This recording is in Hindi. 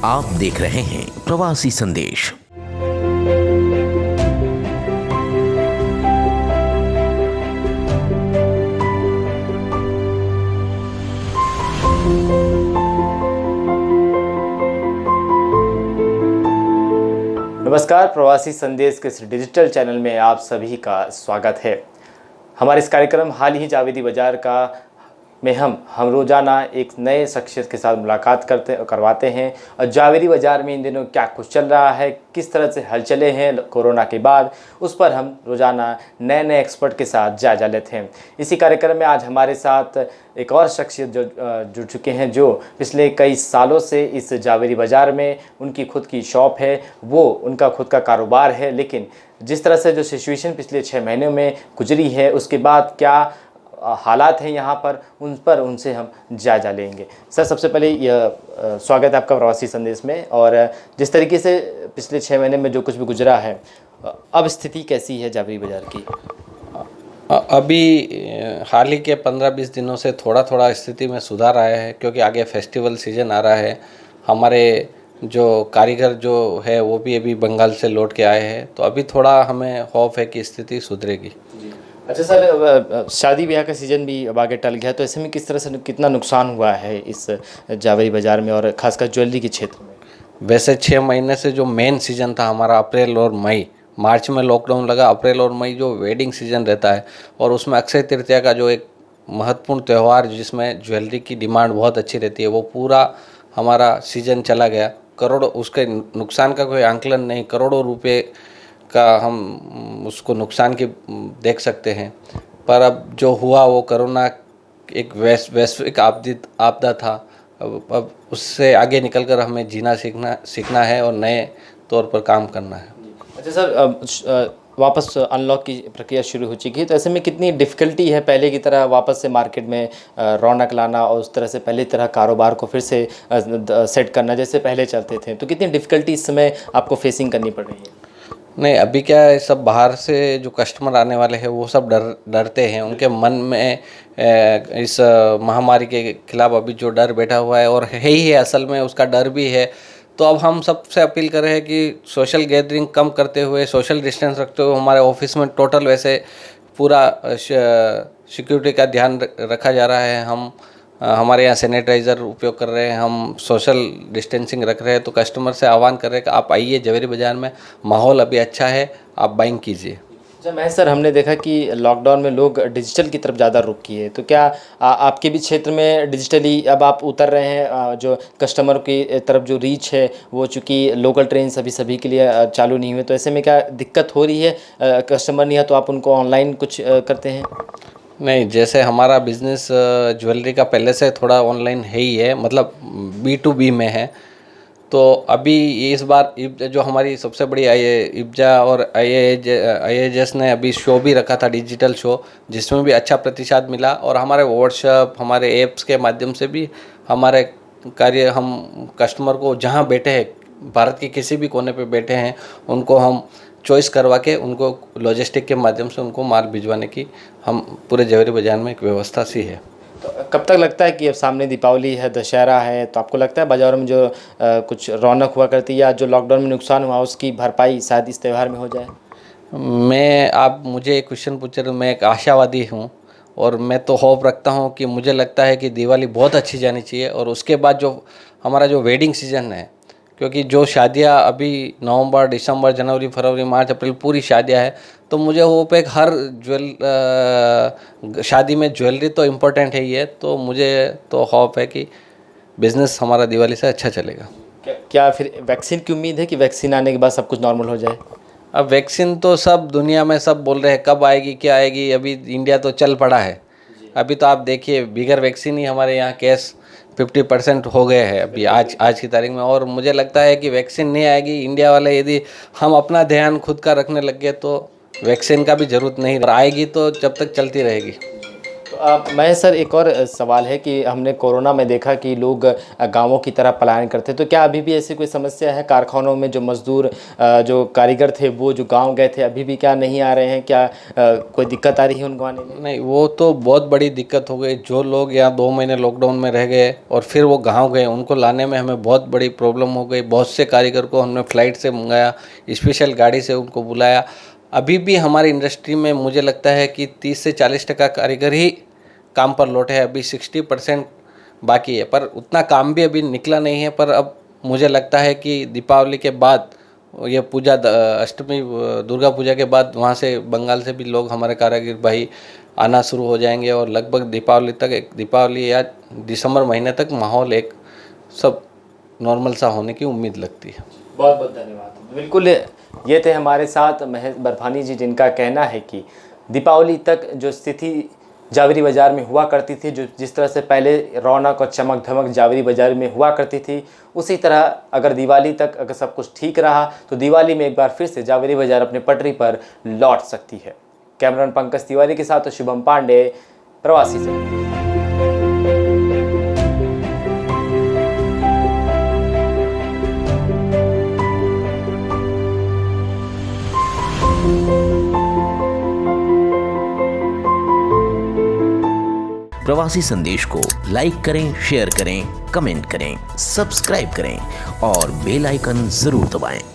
आप देख रहे हैं प्रवासी संदेश। नमस्कार, प्रवासी संदेश के इस डिजिटल चैनल में आप सभी का स्वागत है। हमारे इस कार्यक्रम हाल ही जावेदी बाज़ार का में हम रोज़ाना एक नए शख्सियत के साथ मुलाकात करवाते हैं और जावेदी बाज़ार में इन दिनों क्या कुछ चल रहा है, किस तरह से हलचलें हैं कोरोना के बाद, उस पर हम रोज़ाना नए एक्सपर्ट के साथ जायजा लेते हैं। इसी कार्यक्रम में आज हमारे साथ एक और शख्सियत जो जुड़ चुके हैं, जो पिछले कई सालों से इस जावेदी बाज़ार में उनकी खुद की शॉप है, वो उनका खुद का कारोबार है। लेकिन जिस तरह से जो सिचुएशन पिछले 6 महीनों में गुजरी है, उसके बाद क्या हालात हैं यहाँ पर उनसे हम जायजा लेंगे। सर, सबसे पहले स्वागत है आपका प्रवासी संदेश में। और जिस तरीके से पिछले 6 महीने में जो कुछ भी गुजरा है, अब स्थिति कैसी है जावेदी बाज़ार की? अभी हाल ही के 15-20 दिनों से थोड़ा स्थिति में सुधार आया है, क्योंकि आगे फेस्टिवल सीजन आ रहा है। हमारे जो कारीगर जो है वो भी अभी बंगाल से लौट के आए हैं, तो अभी थोड़ा हमें खौफ है कि स्थिति सुधरेगी। अच्छा सर, शादी ब्याह का सीज़न भी अब आगे टल गया, तो ऐसे में किस तरह से कितना नुकसान हुआ है इस जावेदी बाज़ार में और ख़ासकर ज्वेलरी के क्षेत्र में? वैसे 6 महीने से जो मेन सीज़न था हमारा अप्रैल और मई, मार्च में लॉकडाउन लगा, अप्रैल और मई जो वेडिंग सीज़न रहता है, और उसमें अक्षय तृतीया का जो एक महत्वपूर्ण त्यौहार जिसमें ज्वेलरी की डिमांड बहुत अच्छी रहती है, वो पूरा हमारा सीज़न चला गया। करोड़ों, उसके नुकसान का कोई आंकलन नहीं, करोड़ों रुपए का हम उसको नुकसान की देख सकते हैं। पर अब जो हुआ वो कोरोना एक वैश्विक आपदा था। अब उससे आगे निकलकर हमें जीना सीखना है और नए तौर पर काम करना है। अच्छा सर, अब वापस अनलॉक की प्रक्रिया शुरू हो चुकी है, तो ऐसे में कितनी डिफ़िकल्टी है पहले की तरह वापस से मार्केट में रौनक लाना और उस तरह से पहले तरह कारोबार को फिर से सेट करना जैसे पहले चलते थे, तो कितनी डिफ़िकल्टी इस समय आपको फेसिंग करनी पड़ रही है? नहीं, अभी क्या है, सब बाहर से जो कस्टमर आने वाले हैं वो सब डरते हैं। उनके मन में इस महामारी के खिलाफ अभी जो डर बैठा हुआ है, और है ही है, असल में उसका डर भी है। तो अब हम सबसे अपील कर रहे हैं कि सोशल गैदरिंग कम करते हुए, सोशल डिस्टेंस रखते हुए, हमारे ऑफिस में टोटल वैसे पूरा सिक्योरिटी का ध्यान रखा जा रहा है। हम हमारे यहाँ सैनिटाइज़र उपयोग कर रहे हैं, हम सोशल डिस्टेंसिंग रख रहे हैं। तो कस्टमर से आह्वान कर रहे हैं कि आप आइए जावेदी बाज़ार में, माहौल अभी अच्छा है, आप बाइंग कीजिए। जब मैं सर, हमने देखा कि लॉकडाउन में लोग डिजिटल की तरफ ज़्यादा रुख किए, तो क्या आपके भी क्षेत्र में डिजिटली अब आप उतर रहे हैं? जो कस्टमर की तरफ जो रीच है वो, चूँकि लोकल ट्रेन सभी के लिए चालू नहीं हुए, तो ऐसे में क्या दिक्कत हो रही है? कस्टमर नहीं है तो आप उनको ऑनलाइन कुछ करते हैं? नहीं, जैसे हमारा बिज़नेस ज्वेलरी का पहले से थोड़ा ऑनलाइन है ही है, मतलब B2B में है। तो अभी इस बार जो हमारी सबसे बड़ी इब्जा और IAS ने अभी शो भी रखा था, डिजिटल शो, जिसमें भी अच्छा प्रतिसाद मिला। और हमारे व्हाट्सएप, हमारे ऐप्स के माध्यम से भी हमारे कार्य, हम कस्टमर को जहाँ बैठे हैं, भारत के किसी भी कोने पे बैठे हैं, उनको हम चॉइस करवा के उनको लॉजिस्टिक के माध्यम से उनको माल भिजवाने की हम पूरे जावेदी बाज़ार में एक व्यवस्था सी है। तो कब तक लगता है कि अब सामने दीपावली है, दशहरा है, तो आपको लगता है बाज़ारों में जो कुछ रौनक हुआ करती है या जो लॉकडाउन में नुकसान हुआ उसकी भरपाई शायद इस त्यौहार में हो जाए? आप मुझे एक क्वेश्चन पूछ रहे हो, मैं एक आशावादी हूँ, और मैं तो होप रखता हूँ कि मुझे लगता है कि दिवाली बहुत अच्छी जानी चाहिए, और उसके बाद जो हमारा जो वेडिंग सीजन है, क्योंकि जो शादियाँ अभी नवंबर, दिसंबर, जनवरी, फरवरी, मार्च, अप्रैल पूरी शादियाँ है, तो मुझे होप है कि हर शादी में ज्वेलरी तो इम्पोर्टेंट है ही है। तो मुझे तो होप है कि बिज़नेस हमारा दिवाली से अच्छा चलेगा। क्या फिर वैक्सीन की उम्मीद है कि वैक्सीन आने के बाद सब कुछ नॉर्मल हो जाए? अब वैक्सीन तो सब दुनिया में सब बोल रहे हैं, कब आएगी, क्या आएगी। अभी इंडिया तो चल पड़ा है। अभी तो आप देखिए, बिगर वैक्सीन ही हमारे यहाँ केस 50% हो गए हैं अभी आज की तारीख में। और मुझे लगता है कि वैक्सीन नहीं आएगी, इंडिया वाले यदि हम अपना ध्यान खुद का रखने लग गए तो वैक्सीन का भी ज़रूरत नहीं, और आएगी तो जब तक चलती रहेगी। महेश सर, एक और सवाल है कि हमने कोरोना में देखा कि लोग गांवों की तरफ पलायन करते, तो क्या अभी भी ऐसी कोई समस्या है कारखानों में? जो मजदूर जो कारीगर थे वो जो गांव गए थे अभी भी क्या नहीं आ रहे हैं? क्या कोई दिक्कत आ रही है उनको आने में? नहीं, वो तो बहुत बड़ी दिक्कत हो गई। जो लोग यहाँ 2 महीने लॉकडाउन में रह गए और फिर वो गांव गए, उनको लाने में हमें बहुत बड़ी प्रॉब्लम हो गई। बहुत से कारीगर को हमने फ़्लाइट से मंगाया, स्पेशल गाड़ी से उनको बुलाया। अभी भी हमारी इंडस्ट्री में मुझे लगता है कि 30 से 40% कारीगर ही काम पर लौटे हैं। अभी 60% बाकी है, पर उतना काम भी अभी निकला नहीं है। पर अब मुझे लगता है कि दीपावली के बाद, ये पूजा अष्टमी दुर्गा पूजा के बाद वहाँ से बंगाल से भी लोग, हमारे कारीगर भाई आना शुरू हो जाएंगे और लगभग दीपावली तक, एक दीपावली या दिसंबर महीने तक माहौल एक सब नॉर्मल सा होने की उम्मीद लगती है। बहुत बहुत धन्यवाद। बिल्कुल, ये थे हमारे साथ महेश बर्फानी जी, जिनका कहना है कि दीपावली तक जो स्थिति जावरी बाज़ार में हुआ करती थी, जो जिस तरह से पहले रौनक और चमक धमक जावरी बाज़ार में हुआ करती थी, उसी तरह अगर दिवाली तक अगर सब कुछ ठीक रहा तो दिवाली में एक बार फिर से जावरी बाज़ार अपने पटरी पर लौट सकती है। कैमरामैन पंकज तिवारी के साथ शुभम पांडे, प्रवासी से। प्रवासी संदेश को लाइक करें, शेयर करें, कमेंट करें, सब्सक्राइब करें और बेल आइकन जरूर दबाएं।